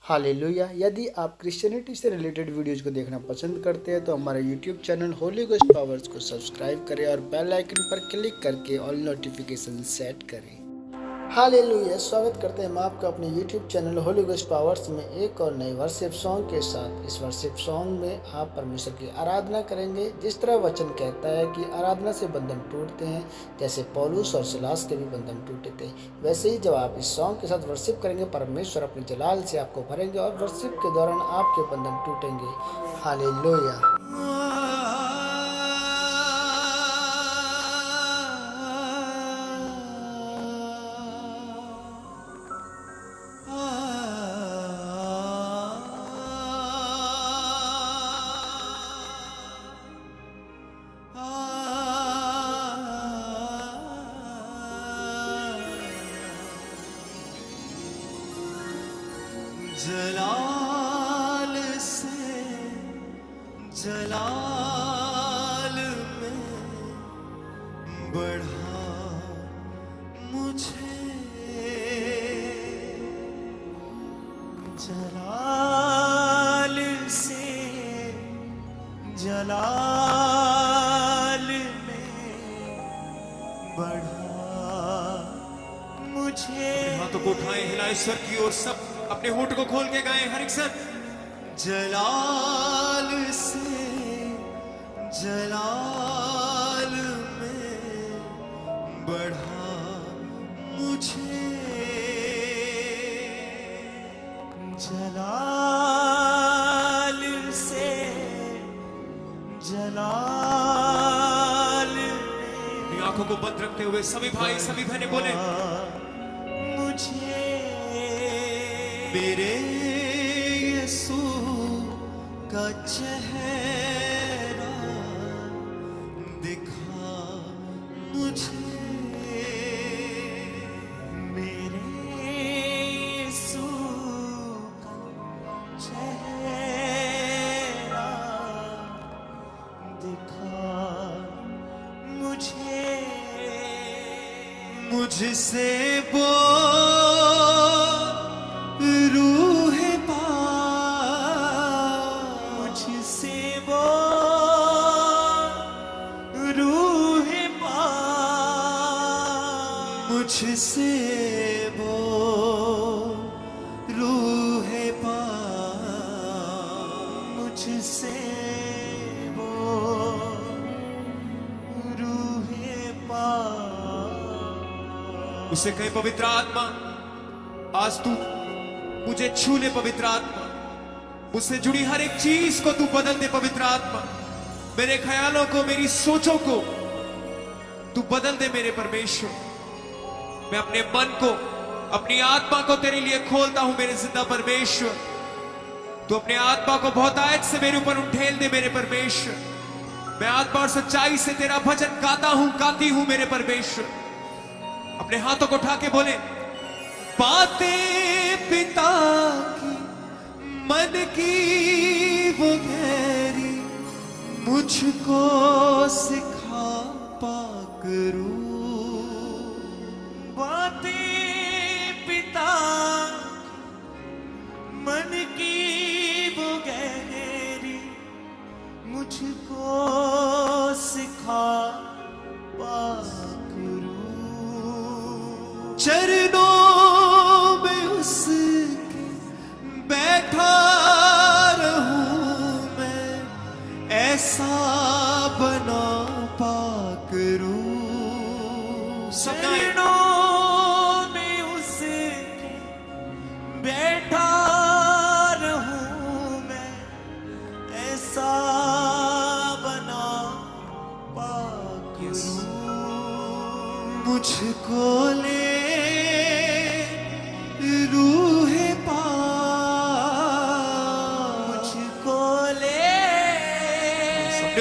Hallelujah. यदि आप Christianity से रिलेटेड वीडियोज़ को देखना पसंद करते हैं तो हमारे YouTube channel Holi ghost powers को सब्सक्राइब करें और बेल आइकन पर क्लिक करके ऑल नोटिफिकेशन सेट करें। हालेलुया। स्वागत करते हैं हम आपका अपने YouTube channel Holi ghost powers में एक और नए वर्शिप सॉन्ग के साथ। इस वर्शिप सॉन्ग में आप परमेश्वर की आराधना करेंगे। जिस तरह वचन कहता है कि आराधना से बंधन टूटते हैं, जैसे पौलुस और सिलास के भी बंधन टूटे थे, वैसे ही जब आप इस सॉन्ग के साथ वर्शिप करेंगे, परमेश्वर अपने जलाल से आपको भरेंगे और वर्शिप के दौरान आपके बंधन टूटेंगे। हालेलुया। जलाल से जलाल में बढ़ा मुझे, जलाल से जलाल में बढ़ा मुझे। हाथों को उठाएं, हिलाएं स्वर की ओर, सब अपने होठ को खोल के गाएं हर एक सन। जलाल से जलाल में बढ़ा मुझे, जलाल से जलाल में। आंखों को बंद रखते हुए सभी भाई सभी बहनें बोले, मुझे मेरे यीशु का चेहरा दिखा मुझे, मेरे यीशु का चेहरा दिखा मुझे, मुझसे रूह पाक, मुझसे बोल रूह पाक, मुझसे बोल रूह पाक, मुझसे बोल रूह पाक। उसे कहे, पवित्र आत्मा आज तू मुझे छू ले, पवित्र आत्मा मुझसे जुड़ी हर एक चीज को तू बदल दे, पवित्र आत्मा मेरे ख्यालों को, मेरी सोचों को तू बदल दे मेरे परमेश्वर। मैं अपने मन को, अपनी आत्मा को तेरे लिए खोलता हूं मेरे जिंदा परमेश्वर। तू अपने आत्मा को बहुतायत से मेरे ऊपर उठेल दे मेरे परमेश्वर। मैं आत्मा और सच्चाई से तेरा भजन गाता हूं, गाती हूं मेरे परमेश्वर। अपने हाथों को उठा के बोले, बातें पिता की मन की वो गहरी मुझको सिखा पाक रूह। बातें पिता मन की वो गहरी मुझको सिखा पाक रूह। चरणों बैठा रहूं मैं, ऐसा बना पाक रूह। चरणों में उसके बैठा रहूं मैं, ऐसा बना पाक रूह। मुझको ले रूह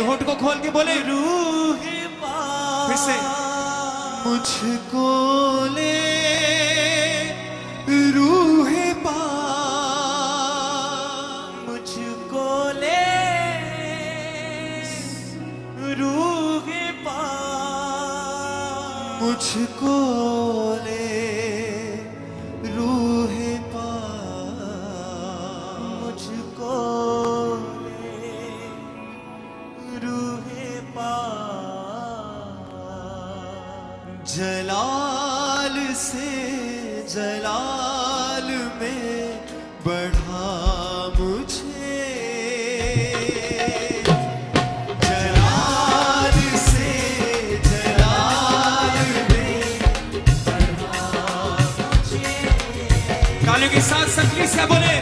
होठ को खोल के बोले, रूह पाक। फिर से, मुझको ले रूह पाक, मुझको ले रूह पाक, मुझको ले रूह पाक। जलाल से जलाल में बढ़ा मुझे, जलाल से जलाल में बढ़ा मुझे। तालियों के साथ संकली से बोले,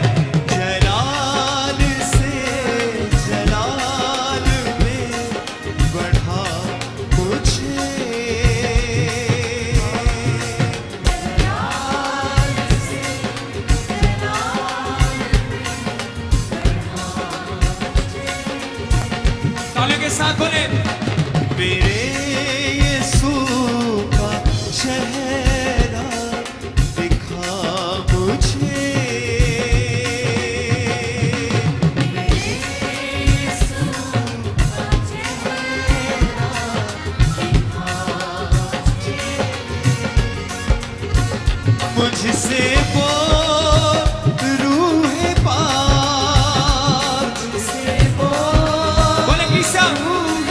जलाल से जलाल में बढ़ा मुझे। तालियों के साथ बोले, मेरे यीशु का चेहरा दिखा मुझे, मेरे यीशु का चेहरा दिखा मुझे। मुझसे वो रूह पाक, मुझसे वो बोले किसा रूह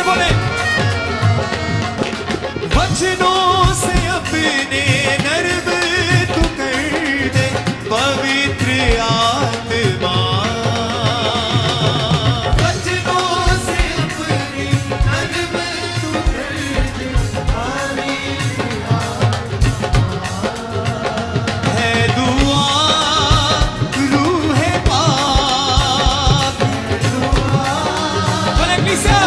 से बोले, वचनों से अपने नर्म तू कर दे पवित्र आत्मा। वचनों से अपने नर्म तू कर दे पवित्र आत्मा। है दुआ रूह पाक, बोले किसे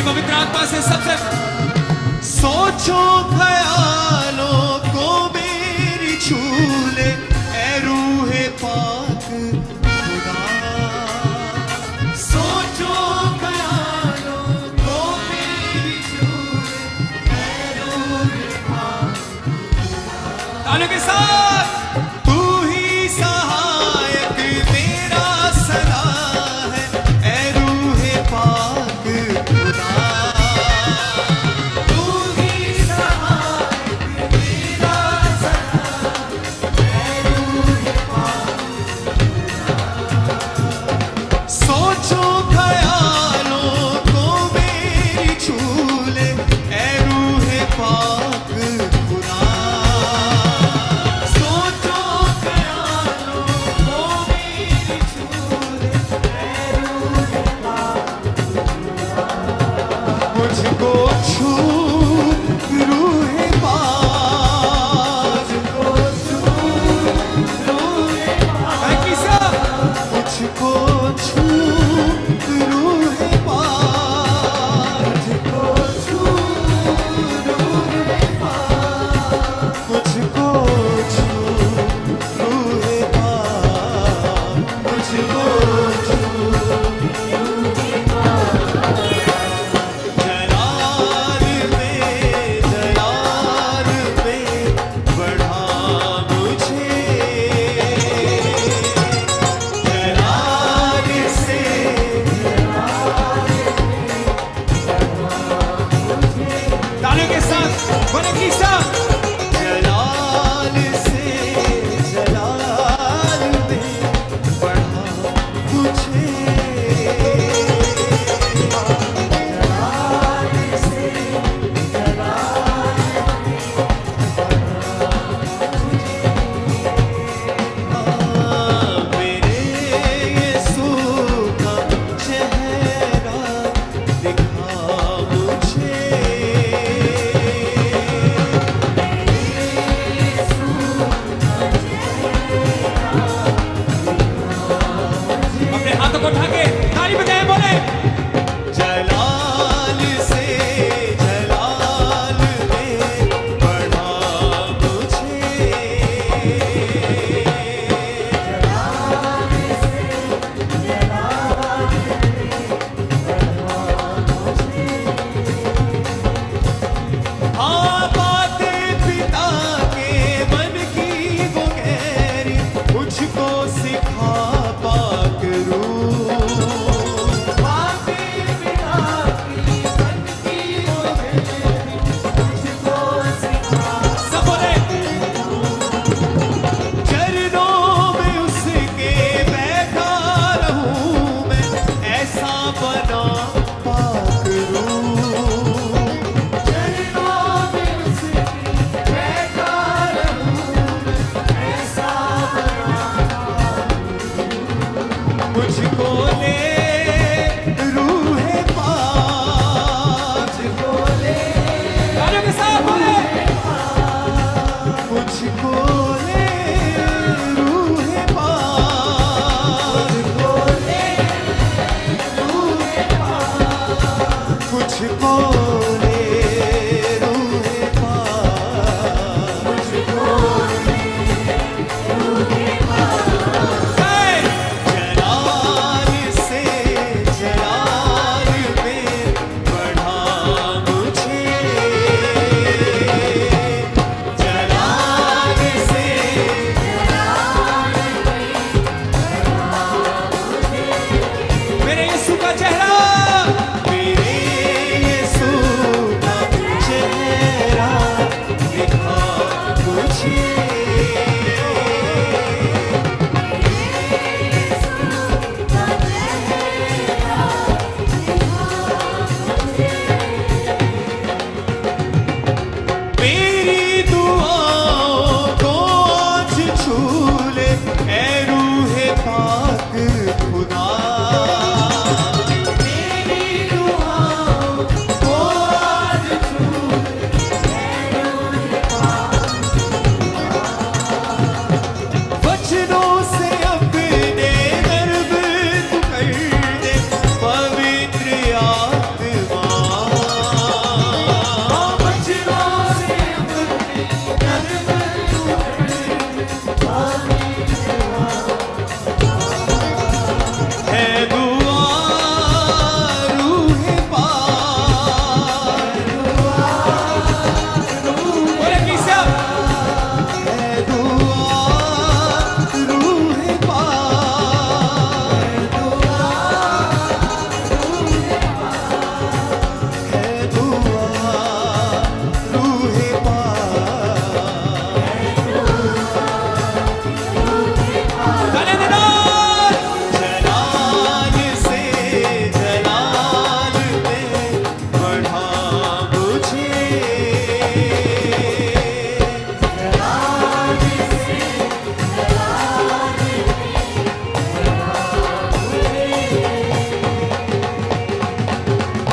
पवित्र आत्मा से सबसे सोचो ख्यालों को मेरी छू ले ए रूह पाक खुदा। सोचो ख्यालों को मेरी छू ले ए रूह पाक खुदा। तालियों के साथ तू ही सहायक मेरा सदा है ए रूह पाक खुदा। मुझको ले रूहे पाक, जलाल से जलाल में बढ़ा मुझे, जलाल से मेरे यीशु का चेहरा, मेरे यीशु का चेहरा दिखा मुझे, मेरी दुआओं को आज छू ले ऐ रूहे पाक खुदा, मेरी दुआओं को आज छू वचनों से अपने दर्द तू कर दे पवित्र आत्मा, वचनों से अपने दर्द तू कर दे, है दुआ रूहे पाक, बोले किसे है दुआ रूहे पाक, है दुआ रूहे पाक, गाने देना, जलाल से जलाल में बढ़ा मुझे,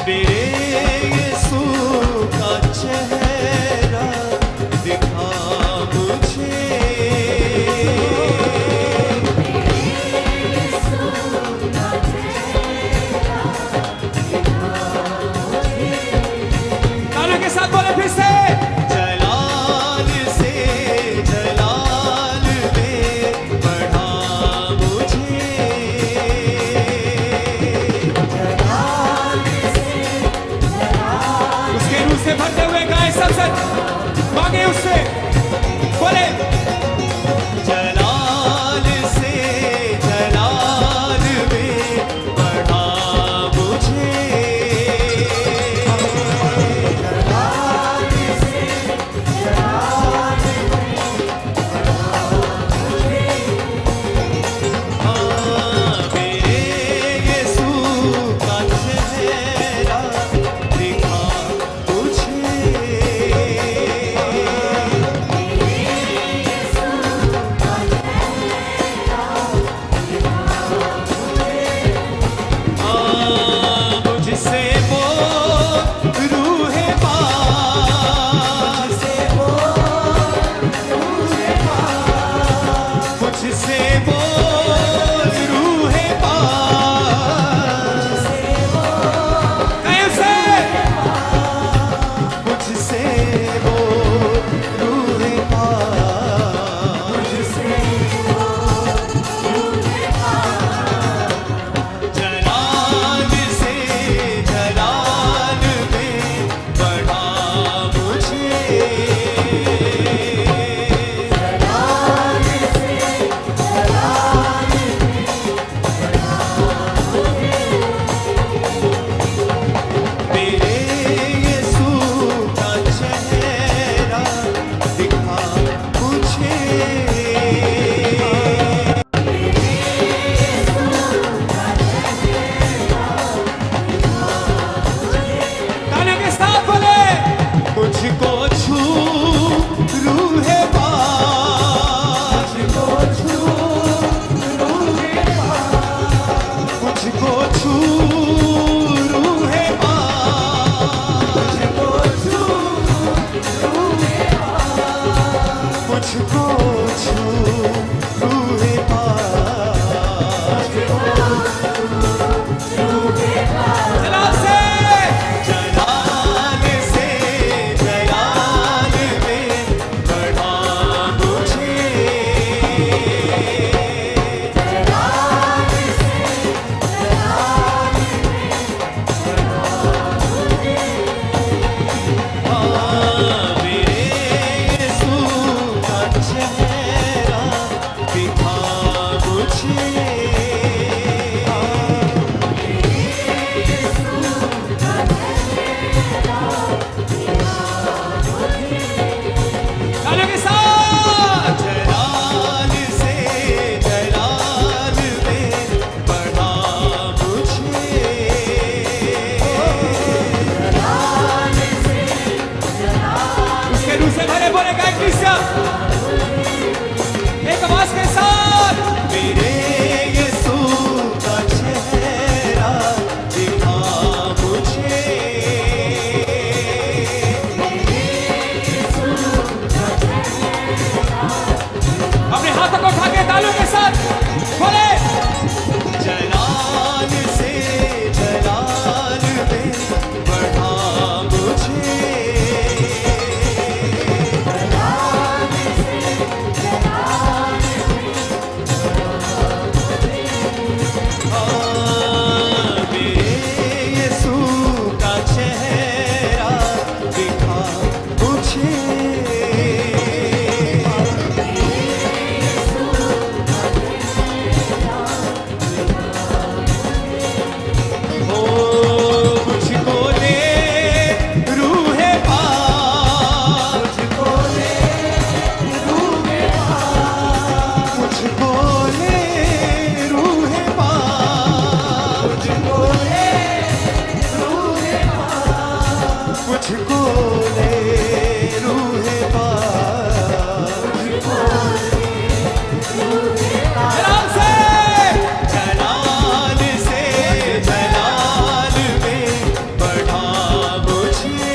मेरे यीशु का चेहरा दिखा मुझे, तालियों के साथ बोले फिर से, जलाल से जलाल में बढ़ा मुझे, उसके रूह से भरते हुए गाए सब सच मांगे उससे, बोले जलाल से जलाल में बढ़ा मुझे, मेरे यीशु का चेहरा दिखा मुझे, जाएगा एक आवाज के साथ। मेरे यीशु का चेहरा दिखा मुझे, अपने हाथों को उठा के तालियों के साथ बोले, जलाल से जलाल में बढ़ा मुझे, मेरे यीशु का चेहरा दिखा मुझे, मुझको ले रूहे पाक, मुझको ले रूहे पाक, मुझको ले रूहे पाक, आराम से, जलाल से जलाल में बढ़ा मुझे,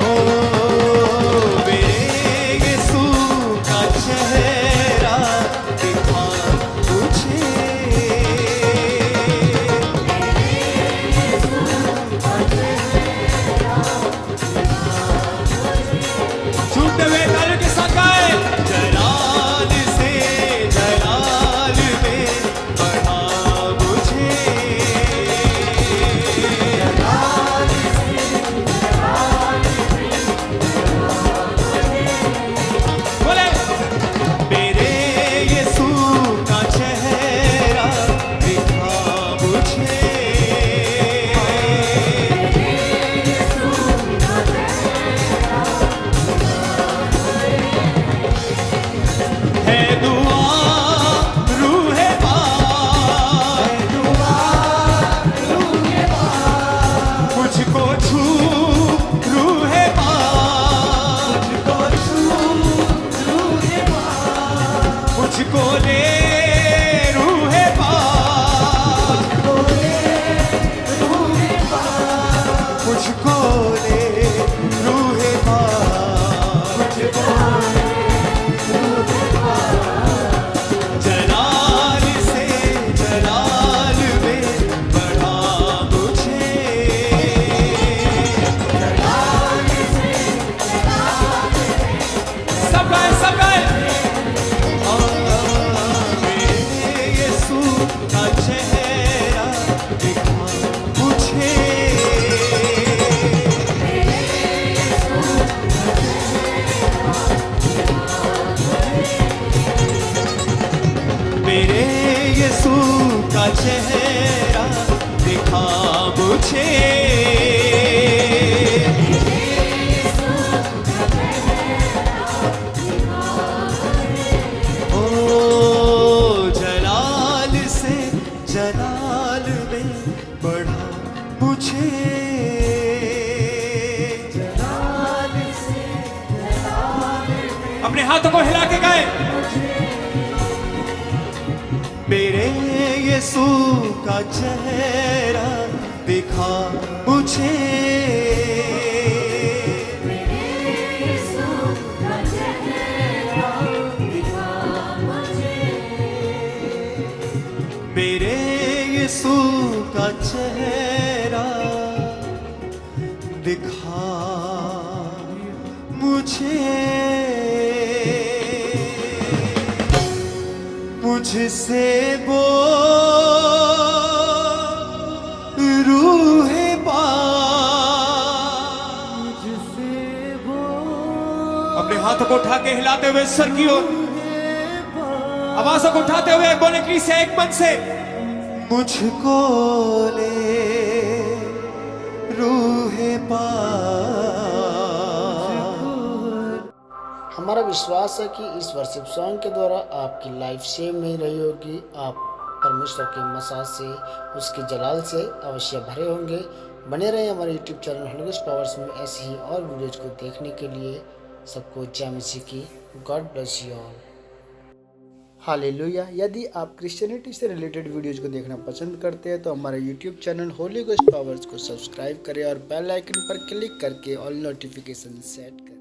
ओ मेरे यीशु का चेहरा दिखा मुझे, झूमते हुए तालियों के साथ गाए, जलाल से जलाल में बढ़ा मुझे, बोले, मेरे यीशु का चेहरा दिखा मुझे, है दुआ रूहे पाक, मुझको छू रूहे पाक, मुझको ले रूहे पाक, मुझको ले रूहे पाक, जलाल से जलाल में बढ़ा मुझे, सब गाए सब गाए, मेरे यीशु का चेहरा दिखा मुझे, मेरे यीशु का चेहरा दिखा मुझे, ओ जलाल से जलाल में बढ़ा मुझे, अपने हाथों को हिला के गाए, मेरे यीशु का चेहरा दिखा मुझे, मेरे यीशु का चेहरा दिखा मुझे, मुझसे बोल रूहे पाक, अपने हाथों को उठा के हिलाते हुए सर की ओर आवाजों को उठाते हुए बोले कि से एक मन से, मुझको ले रूहे पाक। हमारा विश्वास है कि इस वर्शिप सॉन्ग के द्वारा आपकी लाइफ सेव नहीं रही होगी, आप परमेश्वर की मसाज से, उसकी जलाल से अवश्य भरे होंगे। बने रहें हमारे YouTube channel Holi ghost powers में ऐसी ही और वीडियोज को देखने के लिए। सबको जय मसीह की। God bless you all. Hallelujah. यदि आप क्रिश्चियनिटी से रिलेटेड वीडियोज को देखना पसंद करते हैं तो हमारे YouTube channel Holi ghost powers को सब्सक्राइब करें और बेल आइकन पर क्लिक करके ऑल नोटिफिकेशन सेट करें।